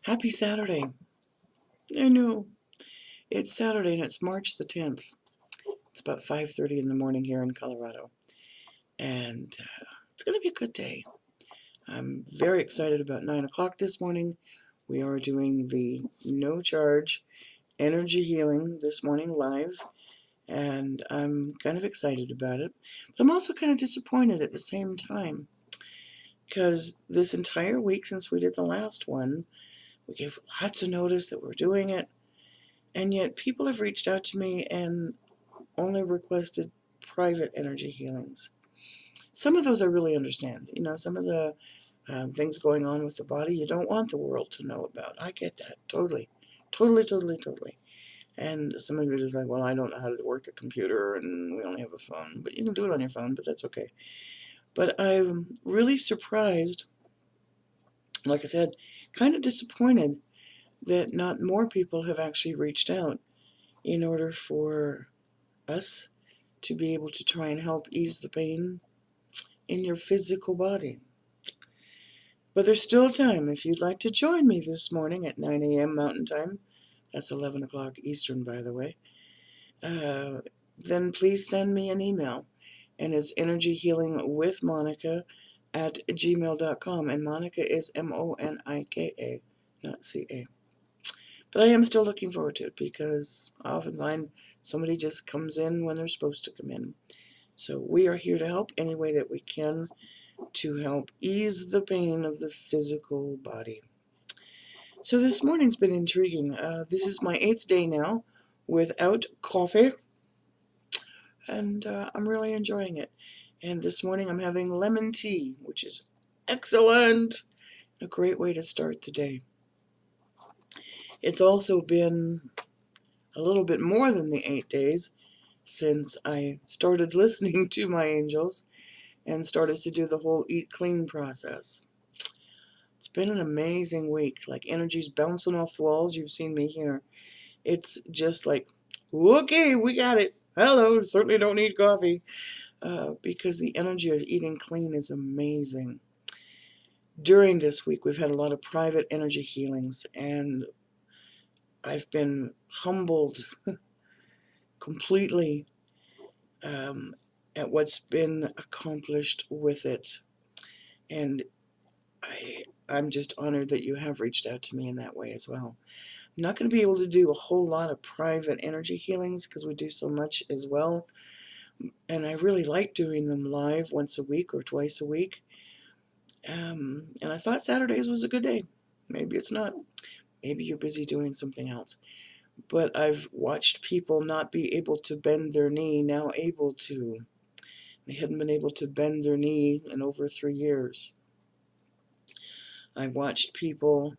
Happy Saturday. I know. It's Saturday and it's March the 10th. It's about 5:30 in the morning here in Colorado. And it's going to be a good day. I'm very excited about 9 o'clock this morning. We are doing the no charge energy healing this morning live. And I'm kind of excited about it. But I'm also kind of disappointed at the same time. Because this entire week since we did the last one, we gave lots of notice that we're doing it. And yet people have reached out to me and only requested private energy healings. Some of those I really understand. Some of the things going on with the body you don't want the world to know about. I get that. Totally. Totally, totally, totally. And some of it is like, well, I don't know how to work a computer and we only have a phone. But you can do it on your phone, but that's okay. But I'm really surprised, like I said, kind of disappointed that not more people have actually reached out in order for us to be able to try and help ease the pain in your physical body. But there's still time if you'd like to join me this morning at 9 a.m. Mountain Time. That's 11 o'clock Eastern, by the way. Then please send me an email. And it's energyhealingwithmonica@gmail.com. And Monica is Monika, not Ca. But I am still looking forward to it because I often find somebody just comes in when they're supposed to come in. So we are here to help any way that we can to help ease the pain of the physical body. So this morning's been intriguing. This is my 8th day now without coffee, and I'm really enjoying it. And this morning I'm having lemon tea, which is excellent. A great way to start the day. It's also been a little bit more than the 8 days since I started listening to my angels and started to do the whole eat clean process. It's been an amazing week. Like energy's bouncing off the walls. You've seen me here. It's just like, okay, we got it. Hello, certainly don't need coffee. Because the energy of eating clean is amazing. During this week, we've had a lot of private energy healings, and I've been humbled completely at what's been accomplished with it. And I'm just honored that you have reached out to me in that way as well. I'm not going to be able to do a whole lot of private energy healings because we do so much as well. And I really like doing them live once a week or twice a week. And I thought Saturdays was a good day. Maybe it's not. Maybe you're busy doing something else. But I've watched people not be able to bend their knee, now able to. They hadn't been able to bend their knee in over 3 years. I've watched people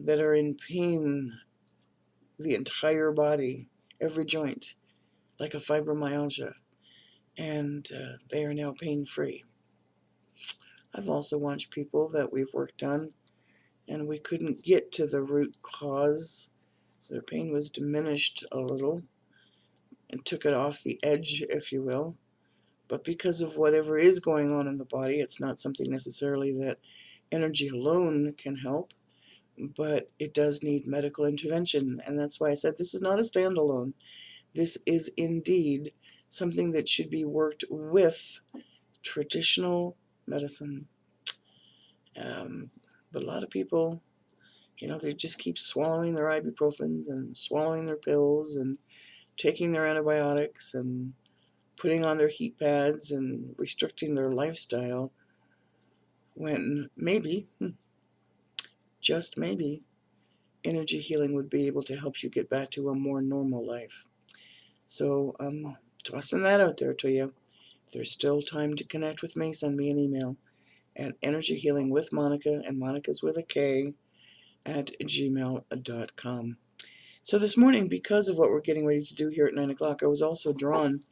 that are in pain, the entire body, every joint, like a fibromyalgia, and they are now pain-free. I've also watched people that we've worked on and we couldn't get to the root cause. Their pain was diminished a little and took it off the edge, if you will. But because of whatever is going on in the body, it's not something necessarily that energy alone can help, but it does need medical intervention. And that's why I said this is not a standalone. This is indeed something that should be worked with traditional medicine. But a lot of people, they just keep swallowing their ibuprofens and swallowing their pills and taking their antibiotics and putting on their heat pads and restricting their lifestyle when maybe, just maybe, energy healing would be able to help you get back to a more normal life. So I'm tossing that out there to you. If there's still time to connect with me, send me an email at energyhealingwithmonica, and Monica's with a K, at gmail.com. So this morning, because of what we're getting ready to do here at 9 o'clock, I was also drawn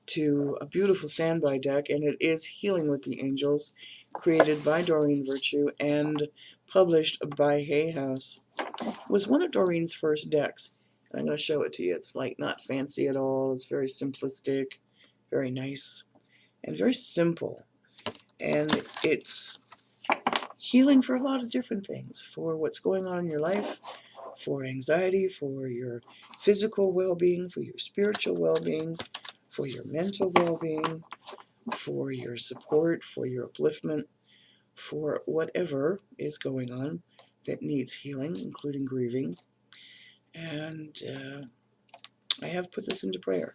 to a beautiful standby deck, and it is Healing with the Angels, created by Doreen Virtue and published by Hay House. It was one of Doreen's first decks, and I'm going to show it to you. It's like not fancy at all. It's very simplistic, very nice, and very simple. And it's healing for a lot of different things, for what's going on in your life, for anxiety, for your physical well-being, for your spiritual well-being, for your mental well-being, for your support, for your upliftment, for whatever is going on that needs healing, including grieving. And I have put this into prayer.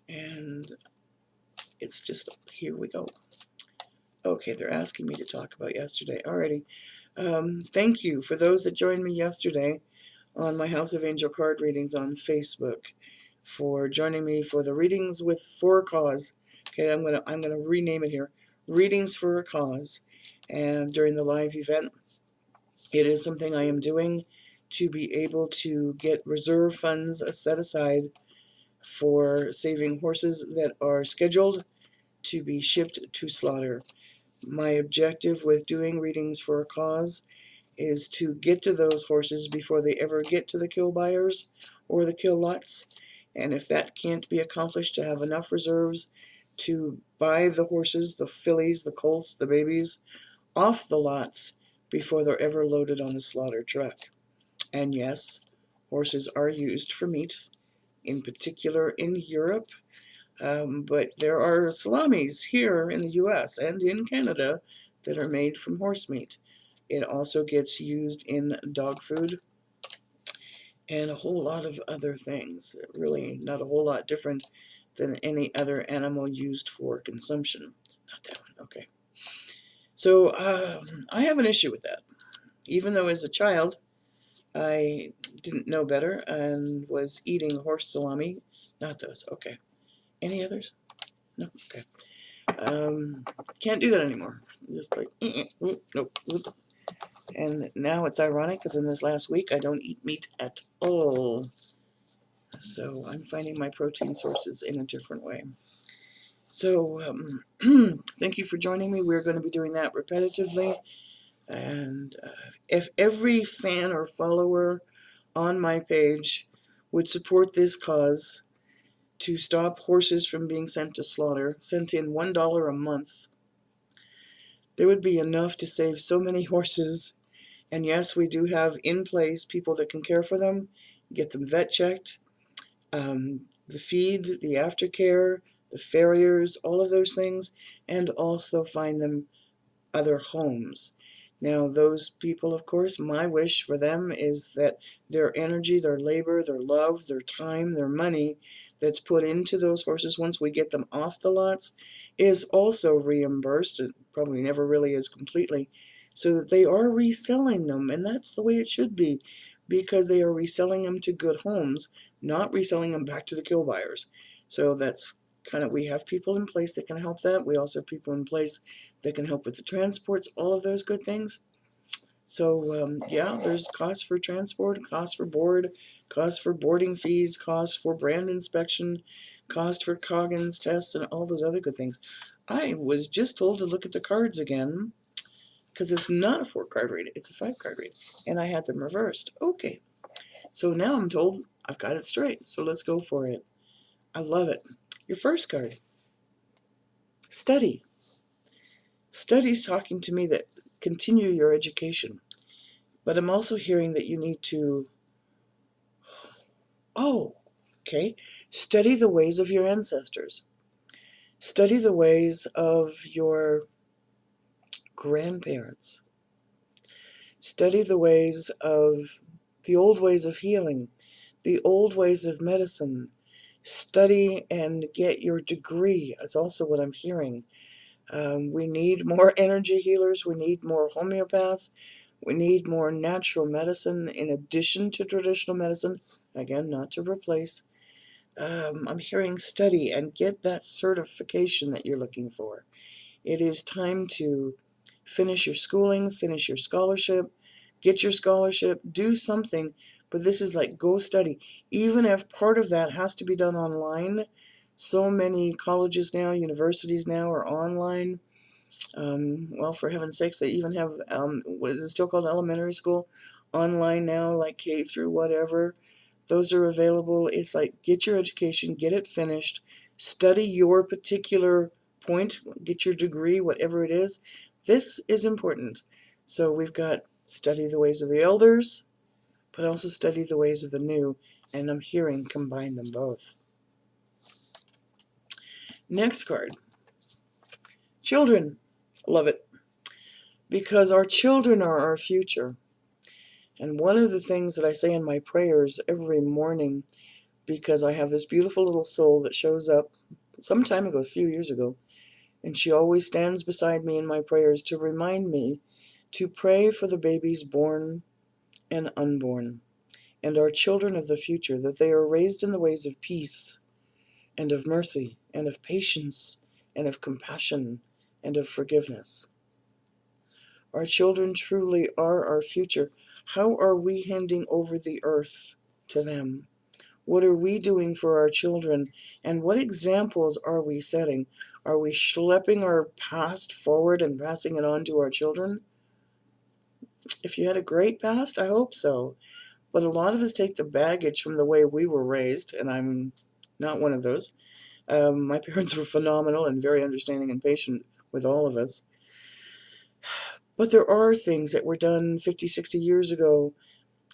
And it's just, here we go. Okay, they're asking me to talk about yesterday. Alrighty. Thank you for those that joined me yesterday on my House of Angel card readings on Facebook, for joining me for the readings with for a cause. Okay, I'm gonna rename it here. Readings for a cause. And during the live event, it is something I am doing to be able to get reserve funds set aside for saving horses that are scheduled to be shipped to slaughter. My objective with doing readings for a cause is to get to those horses before they ever get to the kill buyers or the kill lots. And if that can't be accomplished, to have enough reserves to buy the horses, the fillies, the colts, the babies, off the lots before they're ever loaded on the slaughter truck. And yes, horses are used for meat, in particular in Europe. But there are salamis here in the US and in Canada that are made from horse meat. It also gets used in dog food and a whole lot of other things. Really not a whole lot different than any other animal used for consumption. Not that one, okay. So I have an issue with that. Even though as a child I didn't know better and was eating horse salami. Not those, okay. Any others? No, okay. Can't do that anymore. Just like, nope. And now it's ironic because in this last week I don't eat meat at all. So I'm finding my protein sources in a different way. So thank you for joining me. We're going to be doing that repetitively. And if every fan or follower on my page would support this cause to stop horses from being sent to slaughter, sent in $1 a month, there would be enough to save so many horses. And yes, we do have in place people that can care for them, get them vet checked, the feed, the aftercare, the farriers, all of those things, and also find them other homes. Now, those people, of course, my wish for them is that their energy, their labor, their love, their time, their money that's put into those horses once we get them off the lots is also reimbursed. It probably never really is completely, so that they are reselling them, and that's the way it should be, because they are reselling them to good homes, not reselling them back to the kill buyers. So that's kind of, we have people in place that can help that. We also have people in place that can help with the transports, all of those good things. So yeah, there's costs for transport, costs for board, costs for boarding fees, costs for brand inspection, cost for Coggins tests, and all those other good things. I was just told to look at the cards again, because it's not a 4-card read, it's a 5-card read, and I had them reversed. Okay, so now I'm told I've got it straight, so let's go for it. I love it. Your first card, study. Study's talking to me that continue your education. But I'm also hearing that you need to, study the ways of your ancestors. Study the ways of your grandparents. Study the ways of the old ways of healing, the old ways of medicine. Study and get your degree is also what I'm hearing. We need more energy healers. We need more homeopaths. We need more natural medicine in addition to traditional medicine. Again, not to replace. I'm hearing study and get that certification that you're looking for. It is time to finish your schooling, finish your scholarship, get your scholarship, do something. But this is like, go study. Even if part of that has to be done online. So many colleges now, universities now are online. Well, for heaven's sakes, they even have, what is it still called, elementary school? Online now, like K through whatever. Those are available. It's like, get your education, get it finished, study your particular point, get your degree, whatever it is. This is important. So we've got study the ways of the elders, but also study the ways of the new, and I'm hearing combine them both. Next card. Children. Love it. Because our children are our future. And one of the things that I say in my prayers every morning, because I have this beautiful little soul that shows up some time ago, a few years ago, and she always stands beside me in my prayers to remind me to pray for the babies born and unborn, and our children of the future, that they are raised in the ways of peace, and of mercy, and of patience, and of compassion, and of forgiveness. Our children truly are our future. How are we handing over the earth to them? What are we doing for our children? And what examples are we setting? Are we schlepping our past forward and passing it on to our children? If you had a great past, I hope so. But a lot of us take the baggage from the way we were raised, and I'm not one of those. My parents were phenomenal and very understanding and patient with all of us. But there are things that were done 50, 60 years ago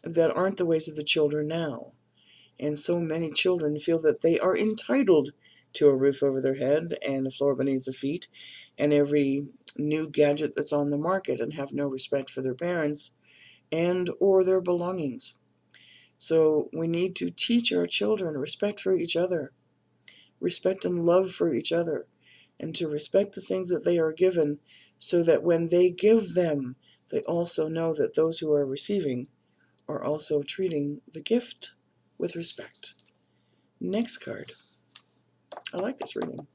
that aren't the ways of the children now. And so many children feel that they are entitled to a roof over their head and a floor beneath their feet and every new gadget that's on the market, and have no respect for their parents and or their belongings. So we need to teach our children respect for each other, respect and love for each other, and to respect the things that they are given, so that when they give them, they also know that those who are receiving are also treating the gift with respect. Next card. I like this reading.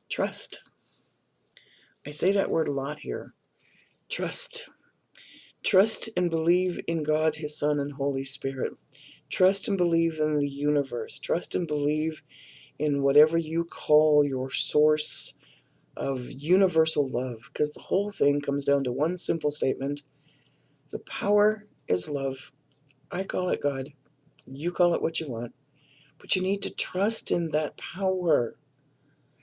Trust. I say that word a lot here. Trust. Trust and believe in God, His Son, and Holy Spirit. Trust and believe in the universe. Trust and believe in whatever you call your source of universal love, because the whole thing comes down to one simple statement. The power is love. I call it God. You call it what you want. But you need to trust in that power.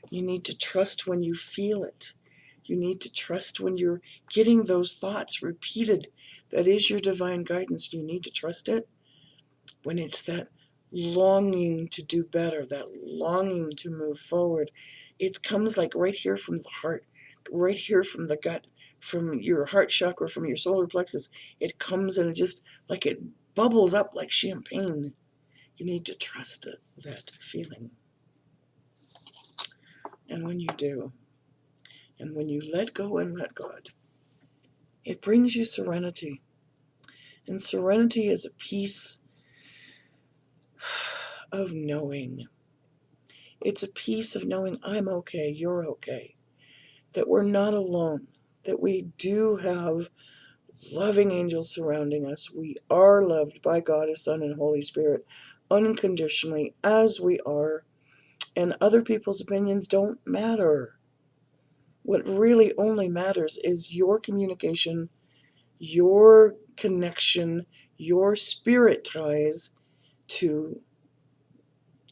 You need to trust when you feel it. You need to trust when you're getting those thoughts repeated. That is your divine guidance. You need to trust it when it's that longing to do better, that longing to move forward. It comes like right here from the heart, right here from the gut, from your heart chakra, from your solar plexus. It comes and it just like it bubbles up like champagne. You need to trust it, that feeling. And when you do, and when you let go and let God, it brings you serenity. And serenity is a peace of knowing. It's a peace of knowing I'm okay, you're okay, that we're not alone, that we do have loving angels surrounding us. We are loved by God, His Son, and Holy Spirit unconditionally as we are, and other people's opinions don't matter. What really only matters is your communication, your connection, your spirit ties to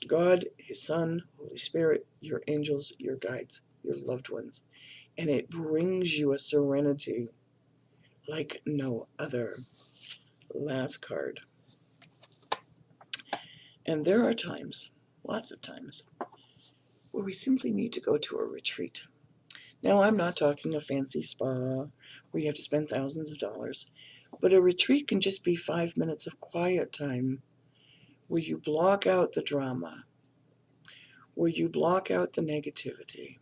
God, His Son, Holy Spirit, your angels, your guides, your loved ones. And it brings you a serenity like no other. Last card. And there are times, lots of times, where we simply need to go to a retreat. Now, I'm not talking a fancy spa where you have to spend thousands of dollars, but a retreat can just be 5 minutes of quiet time where you block out the drama, where you block out the negativity,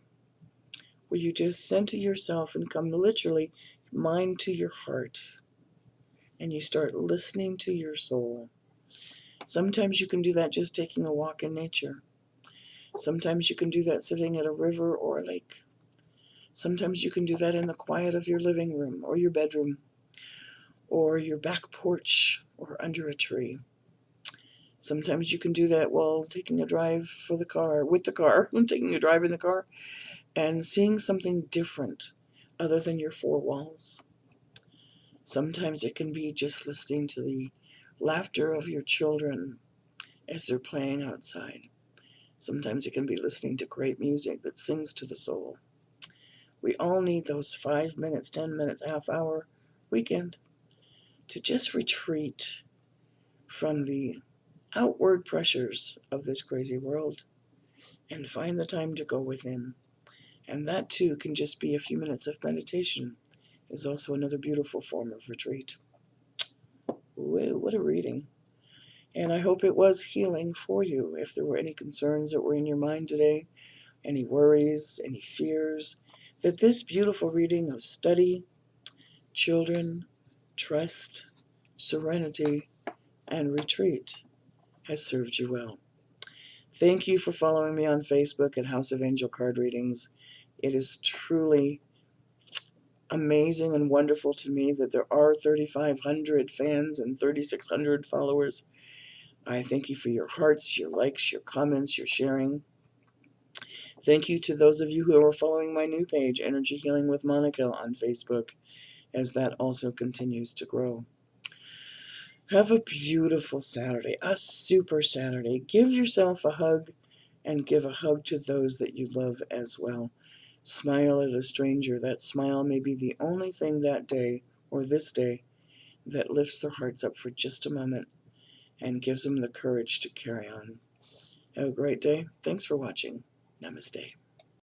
where you just center yourself and come literally mind to your heart, and you start listening to your soul. Sometimes you can do that just taking a walk in nature. Sometimes you can do that sitting at a river or a lake. Sometimes you can do that in the quiet of your living room or your bedroom or your back porch or under a tree. Sometimes you can do that while taking a drive with the car, taking a drive in the car and seeing something different other than your four walls. Sometimes it can be just listening to the laughter of your children as they're playing outside. Sometimes it can be listening to great music that sings to the soul. We all need those 5 minutes, 10 minutes, half hour weekend to just retreat from the outward pressures of this crazy world and find the time to go within. And that too can just be a few minutes of meditation, is also another beautiful form of retreat. Whoa, what a reading. And I hope it was healing for you. If there were any concerns that were in your mind today, any worries, any fears, that this beautiful reading of study, children, trust, serenity, and retreat has served you well. Thank you for following me on Facebook at House of Angel Card Readings. It is truly amazing and wonderful to me that there are 3,500 fans and 3,600 followers. I thank you for your hearts, your likes, your comments, your sharing. Thank you to those of you who are following my new page, Energy Healing with Monica, on Facebook, as that also continues to grow. Have a beautiful Saturday, a super Saturday. Give yourself a hug and give a hug to those that you love as well. Smile at a stranger. That smile may be the only thing that day or this day that lifts their hearts up for just a moment and gives them the courage to carry on. Have a great day. Thanks for watching. Namaste.